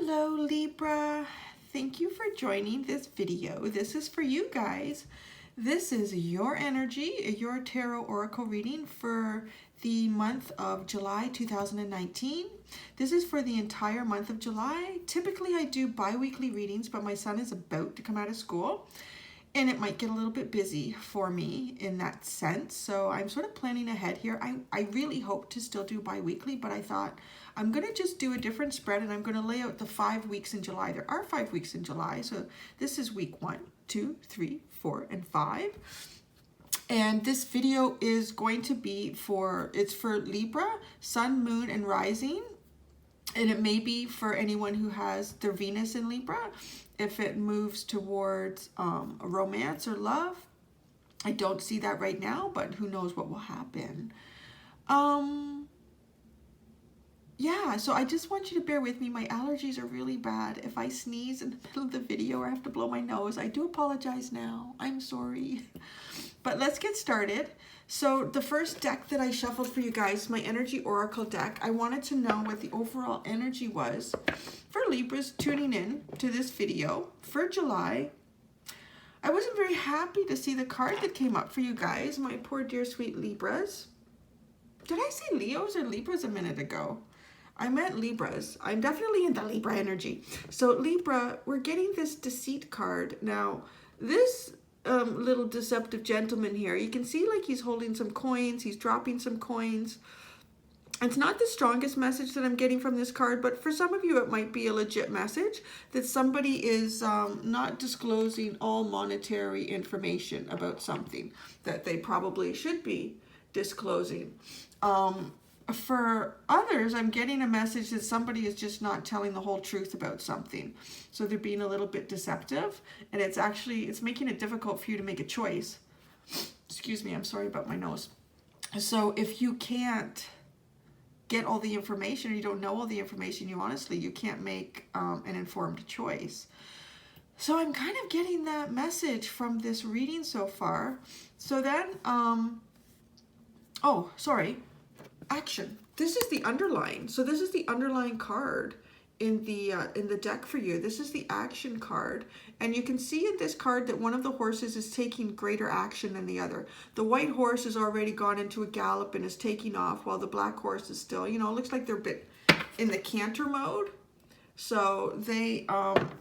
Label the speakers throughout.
Speaker 1: Hello Libra, thank you for joining this video. This is for you guys. This is your energy, your tarot oracle reading for the month of July 2019. This is for the entire month of July. Typically I do bi-weekly readings, but my son is about to come out of school and it might get a little bit busy for me in that sense. So I'm sort of planning ahead here. I really hope to still do bi-weekly, but I thought I'm going to just do a different spread and I'm going to lay out the 5 weeks in July. There are 5 weeks in July. So this is week 1, 2, 3, 4, and 5. And this video is going to be it's for Libra, Sun, Moon, and Rising. And it may be for anyone who has their Venus in Libra, if it moves towards romance or love. I don't see that right now, but who knows what will happen. Yeah, so I just want you to bear with me. My allergies are really bad. If I sneeze in the middle of the video or I have to blow my nose, I do apologize now. I'm sorry. But let's get started. So the first deck that I shuffled for you guys, my Energy Oracle deck, I wanted to know what the overall energy was for Libras tuning in to this video for July. I wasn't very happy to see the card that came up for you guys, my poor dear sweet Libras. Did I say Leos or Libras a minute ago? I meant Libras. I'm definitely in the Libra energy. So Libra, we're getting this deceit card. Now, this little deceptive gentleman here, you can see like he's holding some coins. He's dropping some coins. It's not the strongest message that I'm getting from this card, but for some of you, it might be a legit message that somebody is not disclosing all monetary information about something that they probably should be disclosing. For others, I'm getting a message that somebody is just not telling the whole truth about something. So they're being a little bit deceptive, and it's making it difficult for you to make a choice. Excuse me, I'm sorry about my nose. So if you can't get all the information, or you don't know all the information, you can't make an informed choice. So I'm kind of getting that message from this reading so far. So then, oh, sorry. Action. This is the underline. So this is the underlying card in the deck for you. This is the action card, and you can see in this card that one of the horses is taking greater action than the other. The white horse has already gone into a gallop and is taking off, while the black horse is still, it looks like they're a bit in the canter mode. So they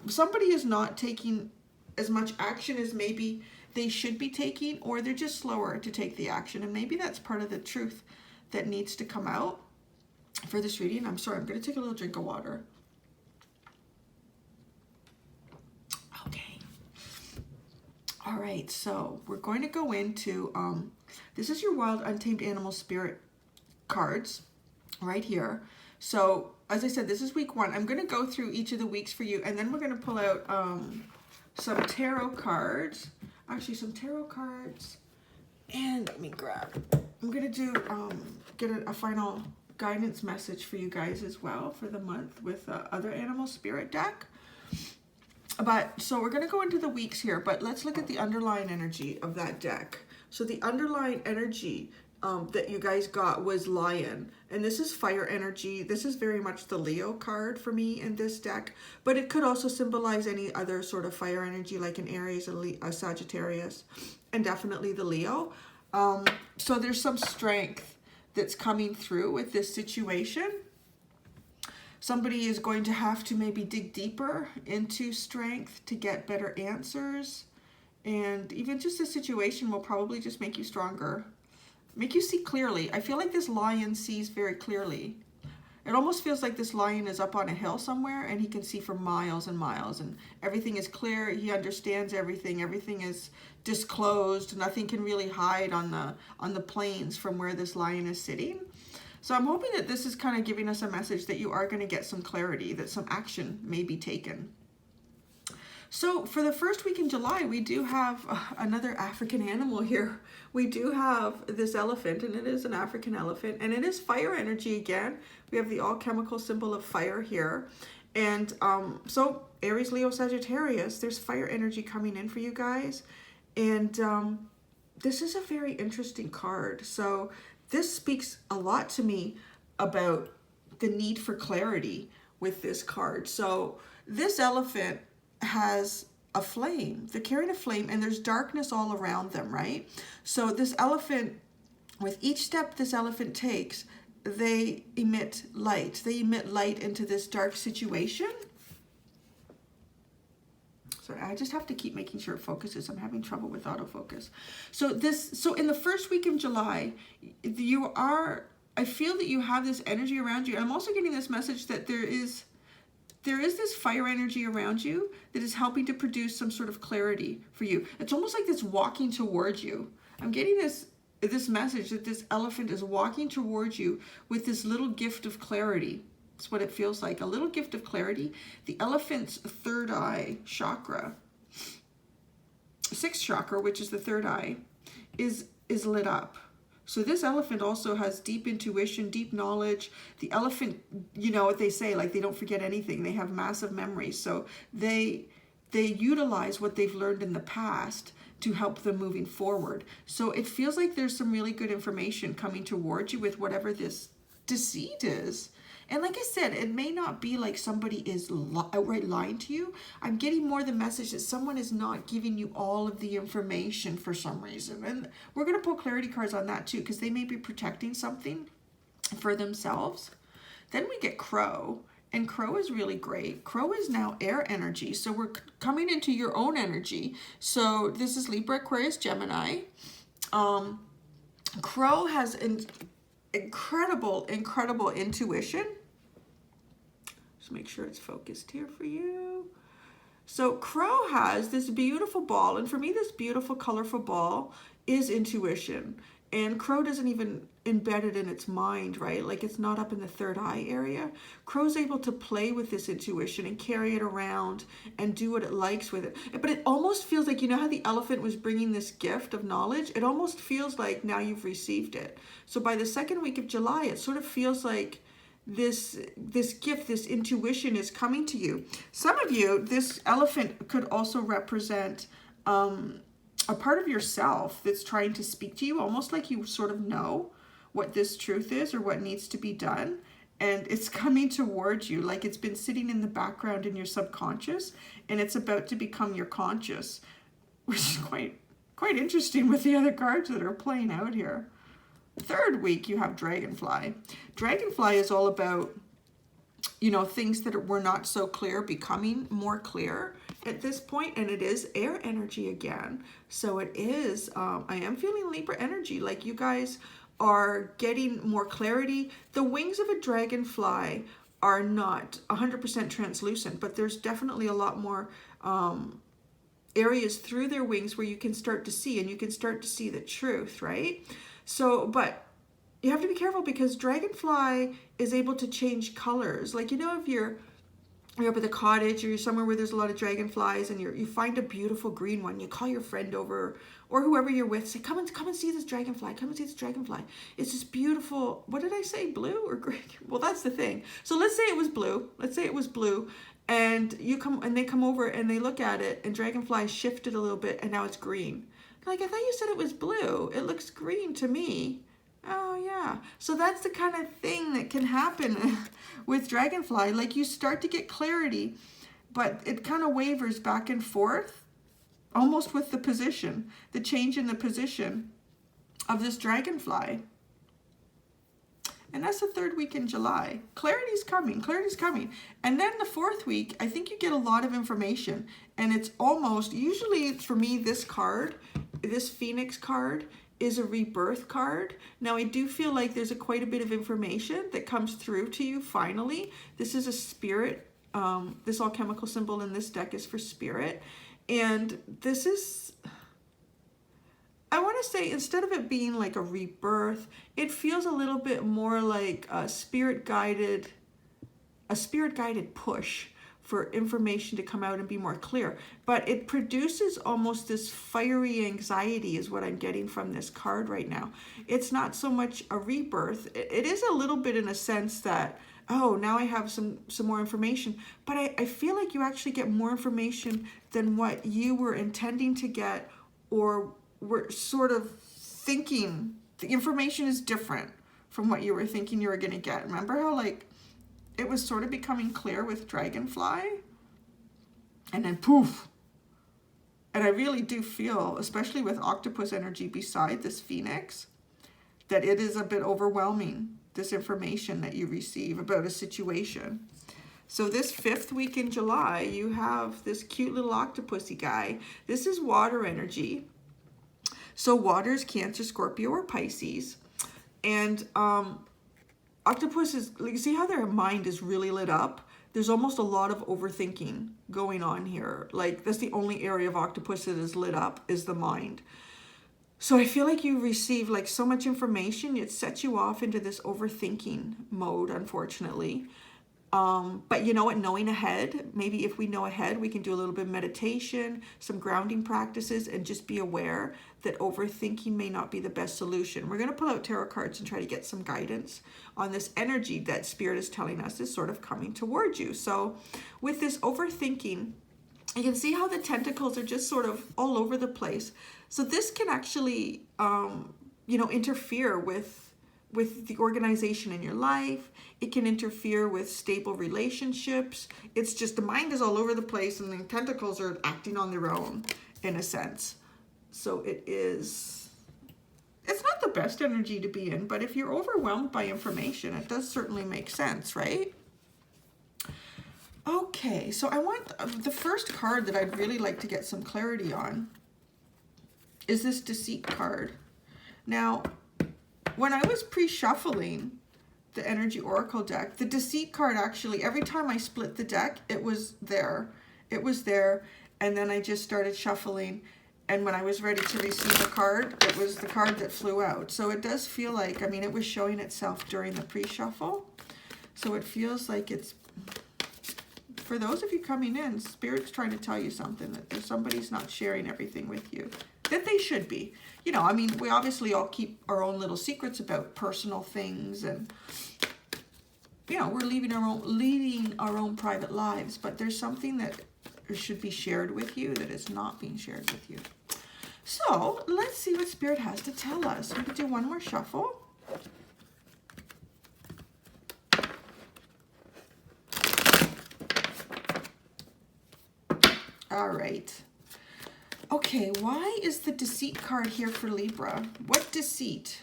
Speaker 1: somebody is not taking as much action as maybe they should be taking, or they're just slower to take the action, and maybe that's part of the truth that needs to come out for this reading. I'm sorry, I'm going to take a little drink of water. Okay. All right, so we're going to go into, this is your Wild Untamed Animal Spirit cards right here. So, as I said, this is week 1. I'm going to go through each of the weeks for you, and then we're going to pull out some tarot cards. Actually, some tarot cards. And let me grab, I'm going to do, get a final guidance message for you guys as well for the month with other animal spirit deck. But, so we're going to go into the weeks here, but let's look at the underlying energy of that deck. So the underlying energy that you guys got was Lion, and this is fire energy. This is very much the Leo card for me in this deck, but it could also symbolize any other sort of fire energy like an Aries, a Sagittarius, and definitely the Leo. So there's some strength that's coming through with this situation. Somebody is going to have to maybe dig deeper into strength to get better answers, and even just the situation will probably just make you stronger. Make you see clearly. I feel like this lion sees very clearly. It almost feels like this lion is up on a hill somewhere and he can see for miles and miles, and everything is clear. He understands everything. Everything is disclosed. Nothing can really hide on the plains from where this lion is sitting. So I'm hoping that this is kind of giving us a message that you are going to get some clarity, that some action may be taken. So for the first week in July, we do have another African animal here. We do have this elephant, and it is an African elephant, and it is fire energy again. We have the all-chemical symbol of fire here. And so Aries, Leo, Sagittarius, there's fire energy coming in for you guys. And this is a very interesting card. So this speaks a lot to me about the need for clarity with this card. So this elephant has a flame. They're carrying a flame, and there's darkness all around them, right? So this elephant, with each step this elephant takes, they emit light. They emit light into this dark situation. Sorry, I just have to keep making sure it focuses. I'm having trouble with autofocus. So in the first week of July, I feel that you have this energy around you. I'm also getting this message that there is this fire energy around you that is helping to produce some sort of clarity for you. It's almost like it's walking towards you. I'm getting this message that this elephant is walking towards you with this little gift of clarity. That's what it feels like, a little gift of clarity. The elephant's third eye chakra, sixth chakra, which is the third eye, is lit up. So this elephant also has deep intuition, deep knowledge. The elephant, you know what they say, like they don't forget anything. They have massive memories. So they utilize what they've learned in the past to help them moving forward. So it feels like there's some really good information coming towards you with whatever this deceit is. And like I said, it may not be like somebody is outright lying to you. I'm getting more the message that someone is not giving you all of the information for some reason. And we're going to pull clarity cards on that too, because they may be protecting something for themselves. Then we get Crow. And Crow is really great. Crow is now air energy. So we're coming into your own energy. So this is Libra, Aquarius, Gemini. Crow has an incredible intuition. Just make sure it's focused here for you. So Crow has this beautiful ball. And for me, this beautiful, colorful ball is intuition. And Crow doesn't even embed it in its mind, right? Like it's not up in the third eye area. Crow's able to play with this intuition and carry it around and do what it likes with it. But it almost feels like, you know how the elephant was bringing this gift of knowledge? It almost feels like now you've received it. So by the second week of July, it sort of feels like this gift, this intuition is coming to you. Some of you, this elephant could also represent a part of yourself that's trying to speak to you, almost like you sort of know what this truth is or what needs to be done, and it's coming towards you, like it's been sitting in the background in your subconscious, and it's about to become your conscious, which is quite interesting with the other cards that are playing out here. Third week, you have Dragonfly. Dragonfly is all about, you know, things that were not so clear becoming more clear at this point, and it is air energy again. So it is, I am feeling Libra energy, like you guys are getting more clarity. The wings of a dragonfly are not 100% translucent, but there's definitely a lot more areas through their wings where you can start to see, and you can start to see the truth, right? So, but you have to be careful because dragonfly is able to change colors. Like, you know, if you're up at the cottage or you're somewhere where there's a lot of dragonflies and you find a beautiful green one, you call your friend over or whoever you're with, say, come and see this dragonfly, come and see this dragonfly. It's this beautiful, what did I say, blue or green? Well, that's the thing. So let's say it was blue, and they come over and they look at it, and dragonfly shifted a little bit and now it's green. Like, I thought you said it was blue. It looks green to me. Oh, yeah. So that's the kind of thing that can happen with dragonfly. Like, you start to get clarity, but it kind of wavers back and forth, almost with the position, the change in the position of this dragonfly. And that's the third week in July. Clarity's coming. And then the fourth week, I think you get a lot of information. And it's almost, usually for me, this card, this Phoenix card, is a rebirth card. Now, I do feel like there's quite a bit of information that comes through to you finally. This is a spirit. This alchemical symbol in this deck is for spirit. And this is, I want to say, instead of it being like a rebirth, it feels a little bit more like a spirit-guided push for information to come out and be more clear. But it produces almost this fiery anxiety is what I'm getting from this card right now. It's not so much a rebirth. It is a little bit in a sense that, oh, now I have some more information. But I feel like you actually get more information than what you were intending to get or were sort of thinking. The information is different from what you were thinking you were going to get. Remember how, like, it was sort of becoming clear with Dragonfly, and then poof. And I really do feel, especially with Octopus energy beside this Phoenix, that it is a bit overwhelming, this information that you receive about a situation. So this 5th week in July, you have this cute little octopusy guy. This is water energy. So water is Cancer, Scorpio, or Pisces. And octopus is, like, see how their mind is really lit up? There's almost a lot of overthinking going on here. Like, that's the only area of octopus that is lit up, is the mind. So I feel like you receive like so much information, it sets you off into this overthinking mode, unfortunately. But you know what, knowing ahead, maybe if we know ahead, we can do a little bit of meditation, some grounding practices, and just be aware that overthinking may not be the best solution. We're going to pull out tarot cards and try to get some guidance on this energy that Spirit is telling us is sort of coming towards you. So with this overthinking, you can see how the tentacles are just sort of all over the place. So this can actually, you know, interfere with the organization in your life. It can interfere with stable relationships. It's just the mind is all over the place, and the tentacles are acting on their own in a sense. So it's not the best energy to be in, but if you're overwhelmed by information, it does certainly make sense, right? Okay, so I want the first card that I'd really like to get some clarity on is this Deceit card. Now, when I was pre-shuffling the Energy Oracle deck, the Deceit card actually, every time I split the deck, it was there. It was there, and then I just started shuffling, and when I was ready to receive a card, it was the card that flew out. So it does feel like, I mean, it was showing itself during the pre-shuffle, so it feels like it's, for those of you coming in, Spirit's trying to tell you something, that there's somebody's not sharing everything with you, that they should be. You know, I mean, we obviously all keep our own little secrets about personal things, and, you know, we're leading our own private lives, but there's something that should be shared with you that is not being shared with you. So let's see what Spirit has to tell us. We can do one more shuffle. All right. Okay, why is the Deceit card here for Libra? What deceit?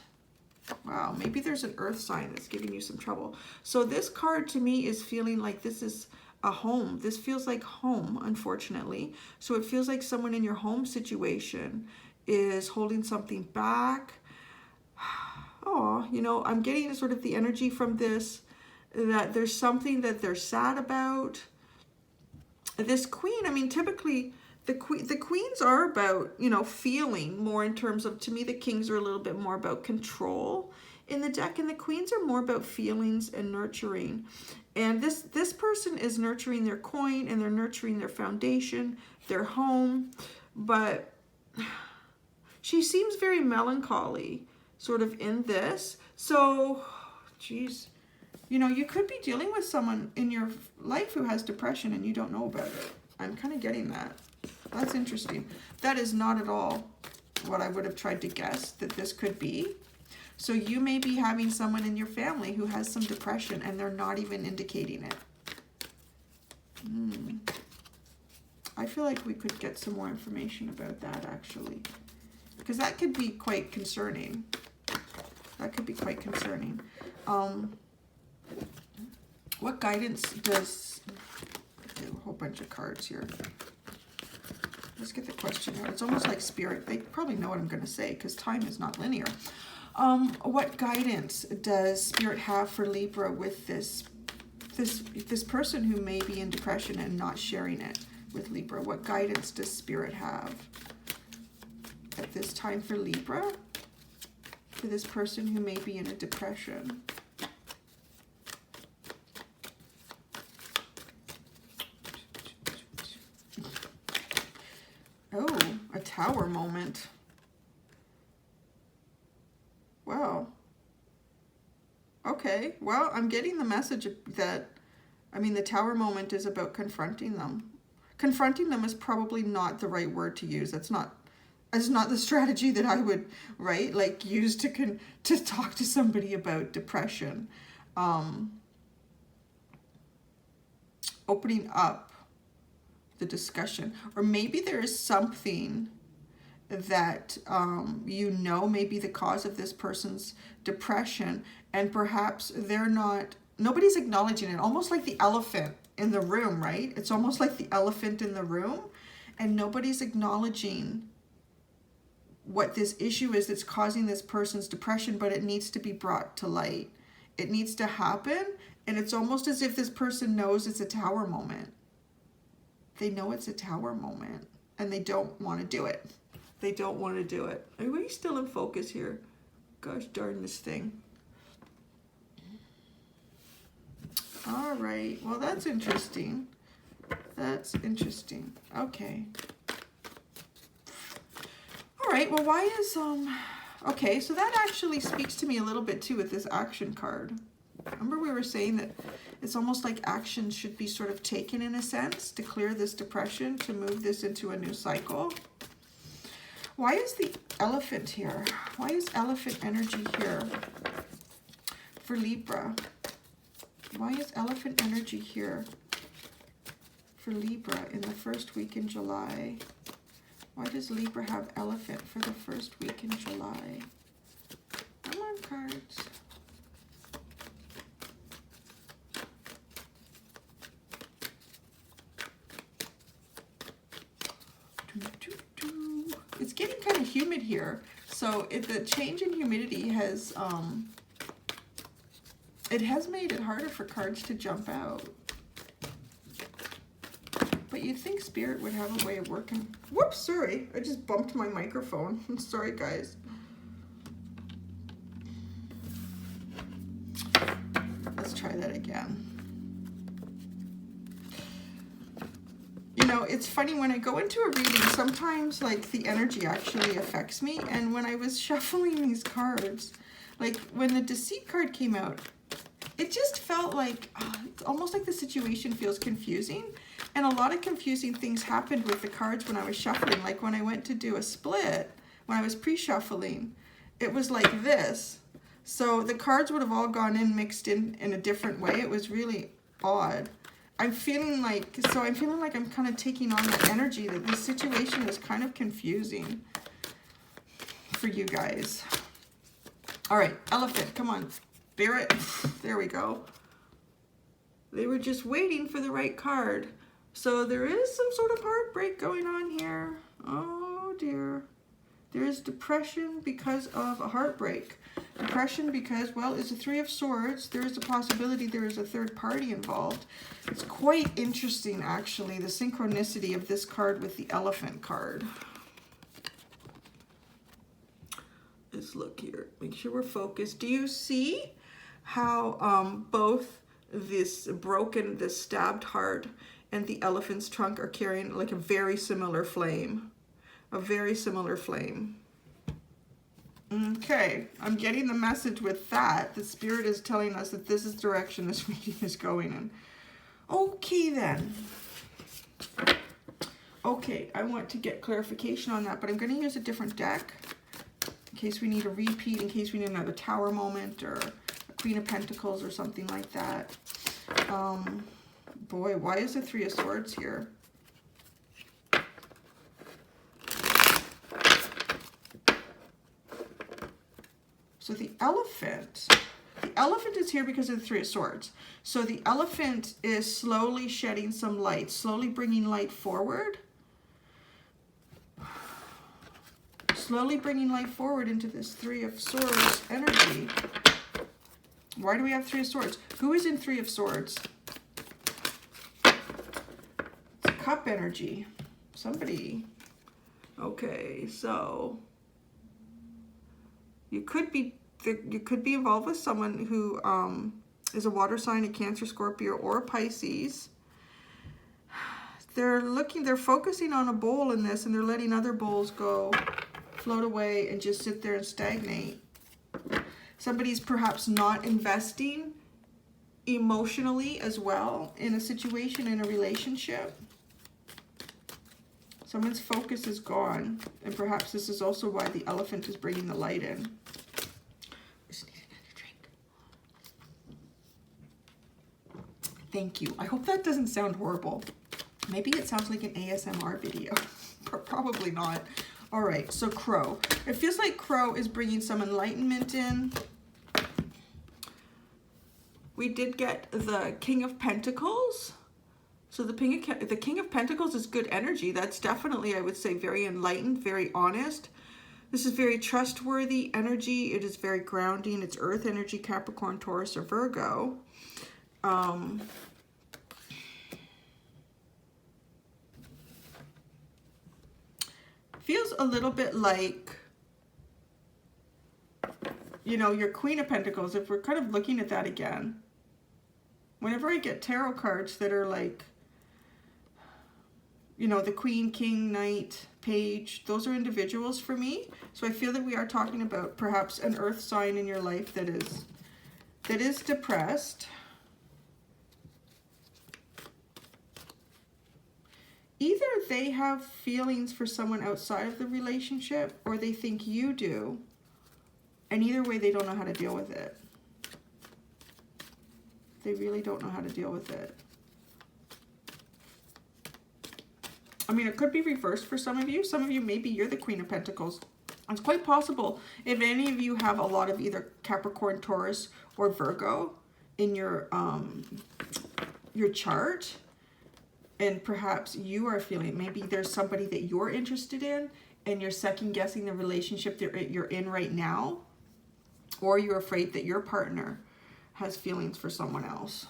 Speaker 1: Wow, maybe there's an earth sign that's giving you some trouble. So this card to me is feeling like this is a home. This feels like home, unfortunately. So it feels like someone in your home situation is holding something back. Oh, you know, I'm getting sort of the energy from this, that there's something that they're sad about. This queen, I mean, typically the queens are about, you know, feeling more in terms of, to me, the kings are a little bit more about control in the deck, and the queens are more about feelings and nurturing. And this person is nurturing their coin, and they're nurturing their foundation, their home, but she seems very melancholy sort of in this. So, geez, you know, you could be dealing with someone in your life who has depression and you don't know about it. I'm kind of getting that. That's interesting. That is not at all what I would have tried to guess that this could be. So you may be having someone in your family who has some depression and they're not even indicating it. I feel like we could get some more information about that, actually, because that could be quite concerning. That could be quite concerning. What guidance does... Okay, a whole bunch of cards here. Let's get the question out. It's almost like Spirit. They probably know what I'm going to say because time is not linear. What guidance does Spirit have for Libra with this person who may be in depression and not sharing it with Libra? What guidance does Spirit have at this time for Libra, for this person who may be in a depression? Oh, a Tower moment. Wow. Okay, well, I'm getting the message that, I mean, the Tower moment is about confronting them. Confronting them is probably not the right word to use. That's not the strategy that I would, right, like use to talk to somebody about depression. opening up the discussion. Or maybe there is something that you know may be the cause of this person's depression, and perhaps nobody's acknowledging it. Almost like the elephant in the room, right? It's almost like the elephant in the room, and nobody's acknowledging what this issue is that's causing this person's depression, but it needs to be brought to light. It needs to happen, and it's almost as if this person knows it's a tower moment. They know it's a tower moment, and they don't want to do it. They don't want to do it. Are we still in focus here? Gosh darn this thing. All right. Well, that's interesting. That's interesting. Okay. All right. Well, why is okay, so that actually speaks to me a little bit too with this action card. Remember we were saying that it's almost like action should be sort of taken in a sense to clear this depression, to move this into a new cycle. Why is the elephant here? Why is elephant energy here for Libra? Why is elephant energy here for Libra in the first week in July? Why does Libra have elephant for the first week in July? Come on, cards. It's getting kind of humid here, so the change in humidity has it has made it harder for cards to jump out. But you'd think Spirit would have a way of working. Whoops, sorry, I just bumped my microphone. I'm sorry, guys. Let's try that again. You know, it's funny when I go into a reading, sometimes like the energy actually affects me. And when I was shuffling these cards, like when the Deceit card came out, it just felt like, it's almost like the situation feels confusing. And a lot of confusing things happened with the cards when I was shuffling. Like when I went to do a split, when I was pre-shuffling, it was like this. So the cards would have all gone in, mixed in a different way. It was really odd. I'm feeling like I'm kind of taking on that energy that this situation is kind of confusing for you guys. All right, elephant, come on, Spirit. There we go. They were just waiting for the right card. So there is some sort of heartbreak going on here. Oh dear. There is depression because of a heartbreak. Depression because, well, it's a Three of Swords. There is a possibility there is a third party involved. It's quite interesting, actually, the synchronicity of this card with the Elephant card. Let's look here. Make sure we're focused. Do you see how both this stabbed heart and the elephant's trunk are carrying like a very similar flame? A very similar flame. Okay, I'm getting the message with that. The Spirit is telling us that this is the direction this reading is going in. Okay then. Okay, I want to get clarification on that, but I'm going to use a different deck in case we need a repeat, in case we need another Tower moment or a Queen of Pentacles or something like that. Boy, why is the Three of Swords here? So the elephant is here because of the Three of Swords. So the elephant is slowly shedding some light, slowly bringing light forward. Slowly bringing light forward into this Three of Swords energy. Why do we have Three of Swords? Who is in Three of Swords? It's a Cup energy. Somebody. Okay, so you could be involved with someone who is a water sign, a Cancer, Scorpio, or a Pisces. They're focusing on a bowl in this, and they're letting other bowls go, float away, and just sit there and stagnate. Somebody's perhaps not investing emotionally as well in a situation, in a relationship. Someone's focus is gone, and perhaps this is also why the elephant is bringing the light in. I just need another drink. Thank you. I hope that doesn't sound horrible. Maybe it sounds like an ASMR video. Probably not. All right, so Crow. It feels like Crow is bringing some enlightenment in. We did get the King of Pentacles. So the King of Pentacles is good energy. That's definitely, I would say, very enlightened, very honest. This is very trustworthy energy. It is very grounding. It's earth energy, Capricorn, Taurus, or Virgo. Feels a little bit like, you know, your Queen of Pentacles. If we're kind of looking at that again, whenever I get tarot cards that are like, you know, the Queen, King, Knight, Page, those are individuals for me. So I feel that we are talking about perhaps an earth sign in your life that is depressed. Either they have feelings for someone outside of the relationship, or they think you do. And either way, they don't know how to deal with it. They really don't know how to deal with it. I mean, it could be reversed for some of you. Some of you, maybe you're the Queen of Pentacles. It's quite possible. If any of you have a lot of either Capricorn, Taurus, or Virgo in your chart, and perhaps you are feeling, maybe there's somebody that you're interested in, and you're second guessing the relationship that you're in right now, or you're afraid that your partner has feelings for someone else.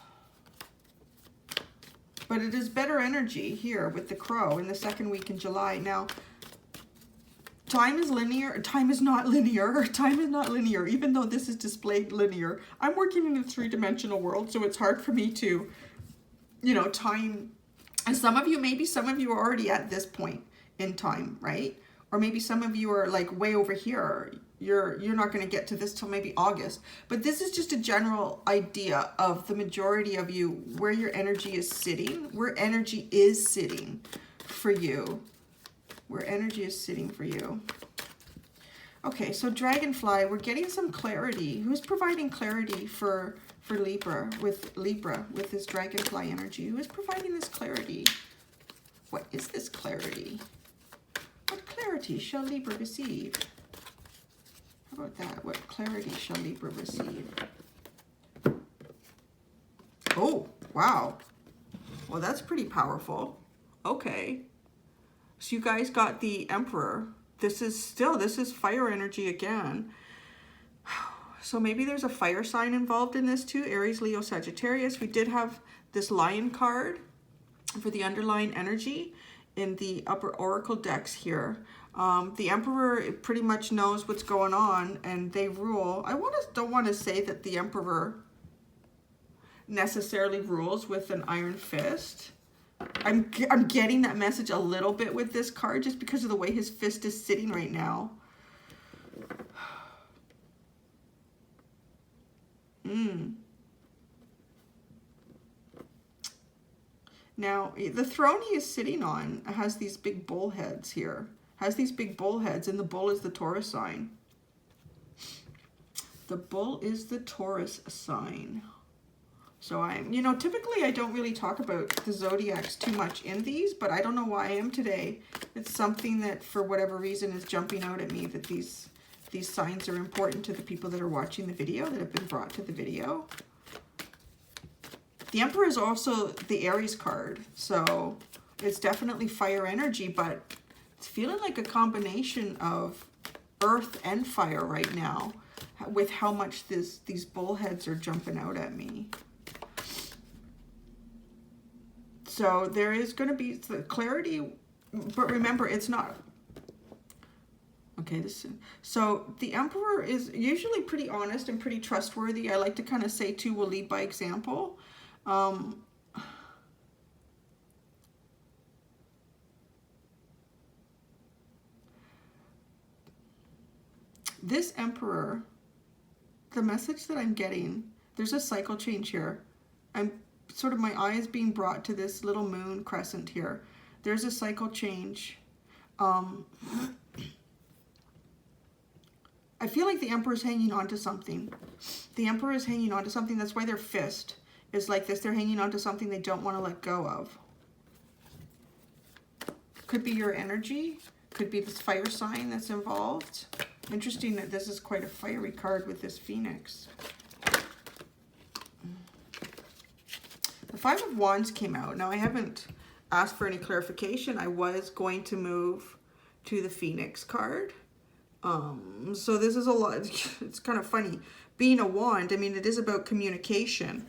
Speaker 1: But it is better energy here with the Crow in the second week in July. Now, time is linear. Time is not linear. Time is not linear, even though this is displayed linear. I'm working in a three-dimensional world, so it's hard for me to, you know, time. And some of you, maybe some of you are already at this point in time, right? Or maybe some of you are like way over here. You're not going to get to this till maybe August. But this is just a general idea of the majority of you, where your energy is sitting, where energy is sitting for you, where energy is sitting for you. Okay, so Dragonfly, we're getting some clarity. Who's providing clarity for Libra with this Dragonfly energy? Who is providing this clarity? What is this clarity? What clarity shall Libra receive? How about that? What clarity shall Libra receive? Oh, wow. Well, that's pretty powerful. Okay. So you guys got the Emperor. This is fire energy again. So maybe there's a fire sign involved in this too. Aries, Leo, Sagittarius. We did have this Lion card for the underlying energy in the upper oracle decks here. The Emperor pretty much knows what's going on, and they rule. I don't want to say that the Emperor necessarily rules with an iron fist. I'm getting that message a little bit with this card just because of the way his fist is sitting right now. Now, the throne he is sitting on has these big bull heads here. Has these big bull heads, and the bull is the Taurus sign. The bull is the Taurus sign. So you know, typically I don't really talk about the zodiacs too much in these, but I don't know why I am today. It's something that for whatever reason is jumping out at me, that these signs are important to the people that are watching the video, that have been brought to the video. The Emperor is also the Aries card, so it's definitely fire energy, but it's feeling like a combination of earth and fire right now with how much these bullheads are jumping out at me. So there is going to be the clarity, but remember, it's not. Okay, so the Emperor is usually pretty honest and pretty trustworthy. I like to kind of say too, will lead by example. This Emperor, the message that I'm getting, there's a cycle change here. I'm sort of, my eye is being brought to this little moon crescent here. There's a cycle change. I feel like the Emperor is hanging on to something. The Emperor is hanging on to something. That's why their fist is like this. They're hanging on to something they don't want to let go of. Could be your energy. Could be this fire sign that's involved. Interesting that this is quite a fiery card with this Phoenix. The Five of Wands came out. Now, I haven't asked for any clarification. I was going to move to the Phoenix card. So this is a lot. It's kind of funny. Being a wand, I mean, it is about communication.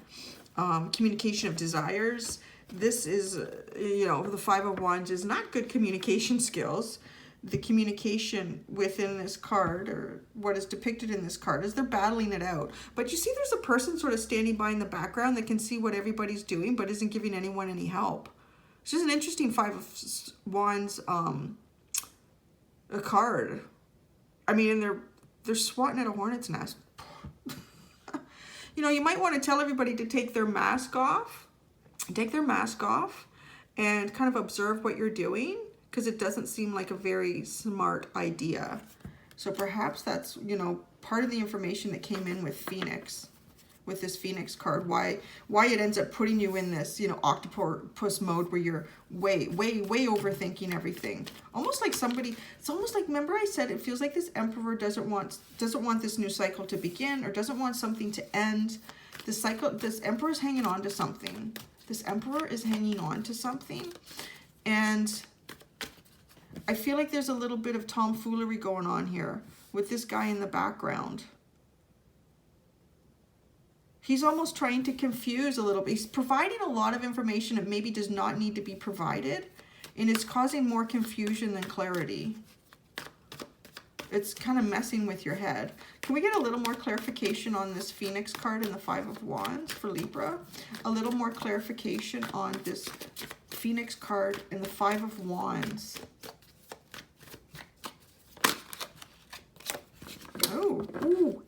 Speaker 1: Communication of desires. This is, you know, the Five of Wands is not good communication skills. The communication within this card, or what is depicted in this card, is they're battling it out. But you see there's a person sort of standing by in the background that can see what everybody's doing but isn't giving anyone any help. It's just an interesting Five of Wands a card. I mean, and they're swatting at a hornet's nest. You know, you might want to tell everybody to take their mask off. Take their mask off and kind of observe what you're doing, because it doesn't seem like a very smart idea. So perhaps that's, you know, part of the information that came in with Phoenix, with this Phoenix card, why it ends up putting you in this, you know, octopus mode where you're way overthinking everything. Almost like somebody, it's almost like, remember I said it feels like this Emperor doesn't want this new cycle to begin, or doesn't want something to end. This cycle, this Emperor is hanging on to something. This Emperor is hanging on to something. And I feel like there's a little bit of tomfoolery going on here with this guy in the background. He's almost trying to confuse a little bit. He's providing a lot of information that maybe does not need to be provided, and it's causing more confusion than clarity. It's kind of messing with your head. Can we get a little more clarification on this Phoenix card and the Five of Wands for Libra? A little more clarification on this Phoenix card and the Five of Wands. Oh, ooh,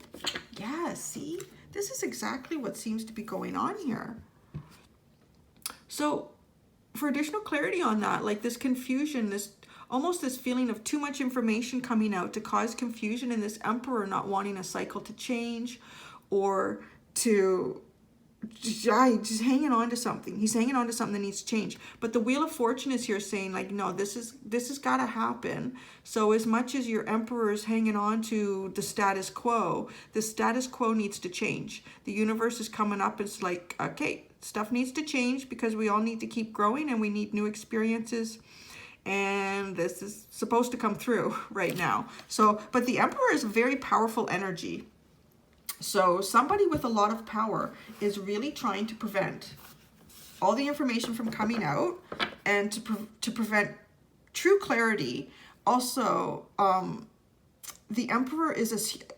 Speaker 1: yeah, see? This is exactly what seems to be going on here. So for additional clarity on that, like this confusion, this almost this feeling of too much information coming out to cause confusion, and this Emperor not wanting a cycle to change, or to just hanging on to something. He's hanging on to something that needs to change. But the Wheel of Fortune is here saying, like, no, this has got to happen. So as much as your Emperor is hanging on to the status quo needs to change. The universe is coming up. It's like, okay, stuff needs to change because we all need to keep growing and we need new experiences. And this is supposed to come through right now. So, but the Emperor is a very powerful energy. So somebody with a lot of power is really trying to prevent all the information from coming out, and to prevent true clarity. Also, the Emperor is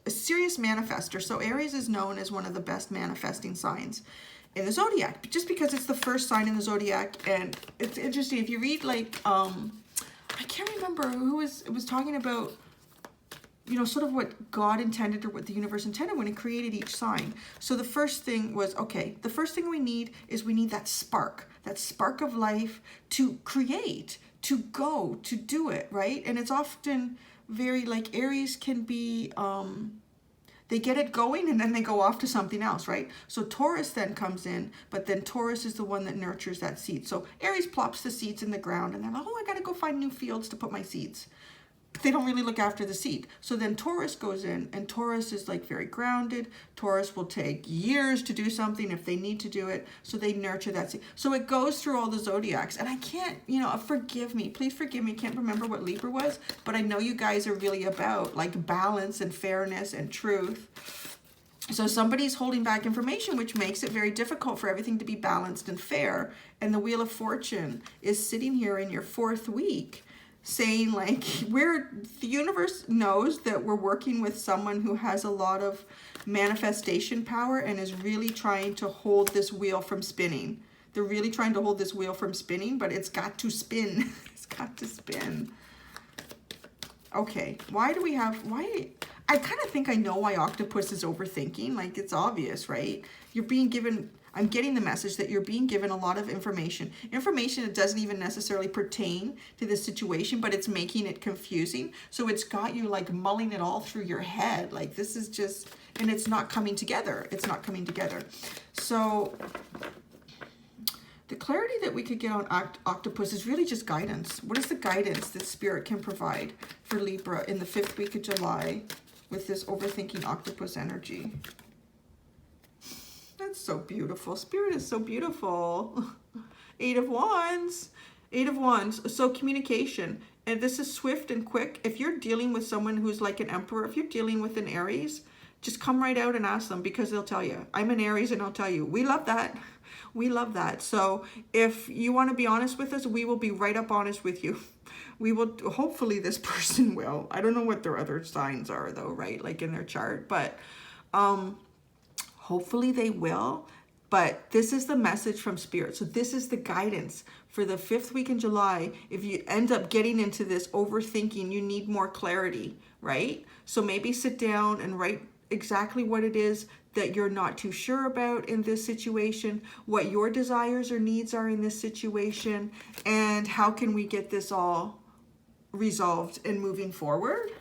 Speaker 1: a serious manifester. So Aries is known as one of the best manifesting signs in the zodiac, just because it's the first sign in the zodiac. And it's interesting if you read, like, I can't remember who it was talking about, you know, sort of what God intended, or what the universe intended when it created each sign. So the first thing was, okay, the first thing we need that spark of life to create, to go, to do it, right? And it's often very, like, Aries can be, they get it going and then they go off to something else, right? So Taurus then comes in, but then Taurus is the one that nurtures that seed. So Aries plops the seeds in the ground and they're like, oh, I got to go find new fields to put my seeds. They don't really look after the seed. So then Taurus goes in, and Taurus is like very grounded. Taurus will take years to do something if they need to do it. So they nurture that seed. So it goes through all the zodiacs. And I can't, you know, forgive me. Please forgive me. I can't remember what Libra was. But I know you guys are really about, like, balance and fairness and truth. So somebody's holding back information, which makes it very difficult for everything to be balanced and fair. And the Wheel of Fortune is sitting here in your 4th week, saying, like, the universe knows that we're working with someone who has a lot of manifestation power and is really trying to hold this wheel from spinning. They're really trying to hold this wheel from spinning, but it's got to spin. It's got to spin. Okay, why do we have, I I kind of think I know why octopus is overthinking. Like, it's obvious, right? You're being given, I'm getting the message that you're being given a lot of information. Information that doesn't even necessarily pertain to this situation, but it's making it confusing. So it's got you like mulling it all through your head. Like, this is just, and it's not coming together. It's not coming together. So the clarity that we could get on octopus is really just guidance. What is the guidance that Spirit can provide for Libra in the 5th week of July with this overthinking octopus energy? That's so beautiful. Spirit is so beautiful. 8 of Wands. 8 of Wands. So communication. And this is swift and quick. If you're dealing with someone who's like an Emperor, if you're dealing with an Aries, just come right out and ask them, because they'll tell you. I'm an Aries and I'll tell you. We love that. We love that. So if you want to be honest with us, we will be right up honest with you. We will, hopefully this person will. I don't know what their other signs are though, right? Like in their chart, but hopefully they will. But this is the message from Spirit. So this is the guidance for the 5th week in July. If you end up getting into this overthinking, you need more clarity, right? So maybe sit down and write exactly what it is that you're not too sure about in this situation, what your desires or needs are in this situation, and how can we get this all resolved and moving forward.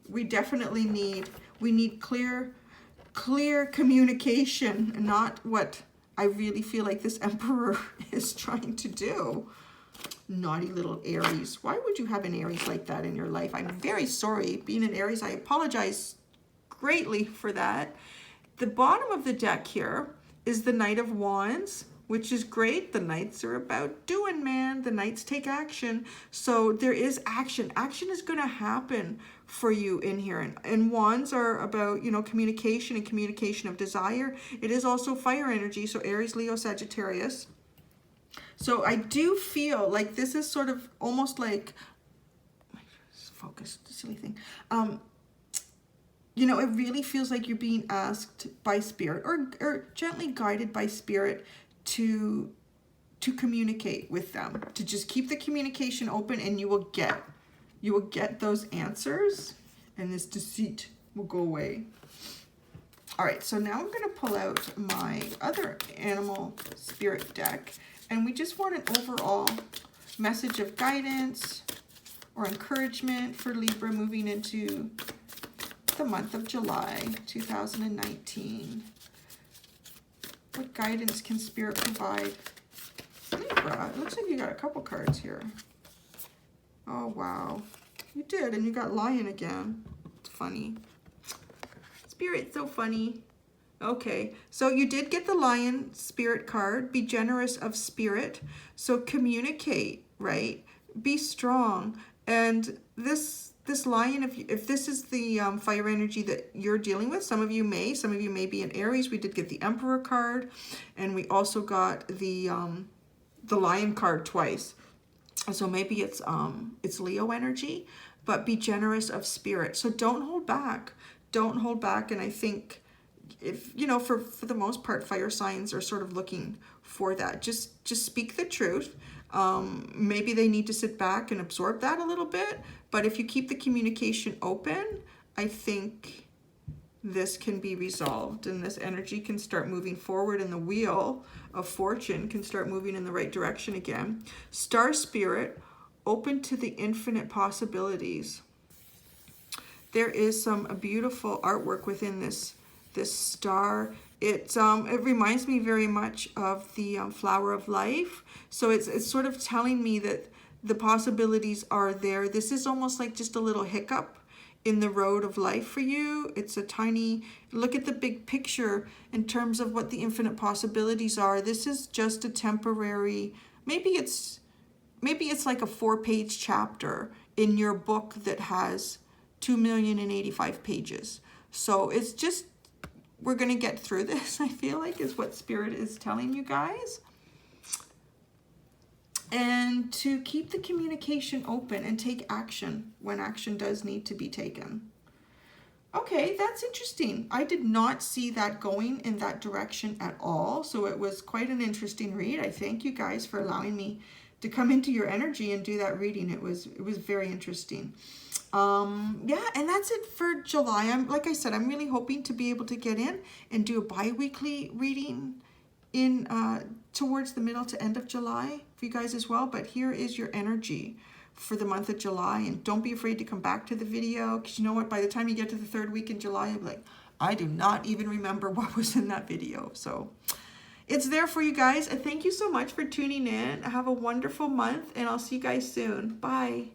Speaker 1: We definitely need clear communication, and not what I really feel like this Emperor is trying to do. Naughty little Aries. Why would you have an Aries like that in your life? I'm very sorry. Being an Aries, I apologize greatly for that. The bottom of the deck here is the Knight of Wands, which is great. The Knights are about doing, man. The Knights take action. So there is action. Action is going to happen for you in here. And Wands are about, you know, communication and communication of desire. It is also fire energy. So Aries, Leo, Sagittarius. So I do feel like this is sort of almost like, focus, silly thing. You know, it really feels like you're being asked by Spirit or gently guided by Spirit to communicate with them, to just keep the communication open, and you will get those answers, and this deceit will go away. All right, so now I'm going to pull out my other animal spirit deck, and we just want an overall message of guidance or encouragement for Libra moving into the month of July 2019. What guidance can Spirit provide Libra? It looks like you got a couple cards here. Oh, wow. You did, and you got Lion again. It's funny. Spirit's so funny. Okay, so you did get the Lion Spirit card. Be generous of spirit. So communicate, right? Be strong. And this Lion, if this is the fire energy that you're dealing with, some of you may be in Aries. We did get the Emperor card, and we also got the Lion card twice. So maybe it's Leo energy, but be generous of spirit. So don't hold back. Don't hold back. And I think, if you know, for the most part, fire signs are sort of looking for that. Just speak the truth. Maybe they need to sit back and absorb that a little bit, but if you keep the communication open, I think this can be resolved, and this energy can start moving forward, and the wheel of fortune can start moving in the right direction again. Star Spirit, open to the infinite possibilities. There is some beautiful artwork within this star. It reminds me very much of the flower of life. So it's sort of telling me that the possibilities are there. This is almost like just a little hiccup in the road of life for you. It's a tiny, look at the big picture in terms of what the infinite possibilities are. This is just a temporary, maybe it's like a 4-page chapter in your book that has 2,085,000 pages. So it's just, we're going to get through this, I feel like, is what Spirit is telling you guys. And to keep the communication open and take action when action does need to be taken. Okay, that's interesting. I did not see that going in that direction at all. So it was quite an interesting read. I thank you guys for allowing me to come into your energy and do that reading. It was very interesting. Yeah, and that's it for July. Like I said, I'm really hoping to be able to get in and do a bi-weekly reading in towards the middle to end of July for you guys as well. But here is your energy for the month of July, and don't be afraid to come back to the video, because you know what, by the time you get to the 3rd week in July, you'll be like, I do not even remember what was in that video. So it's there for you guys. And thank you so much for tuning in. Have a wonderful month, and I'll see you guys soon. Bye.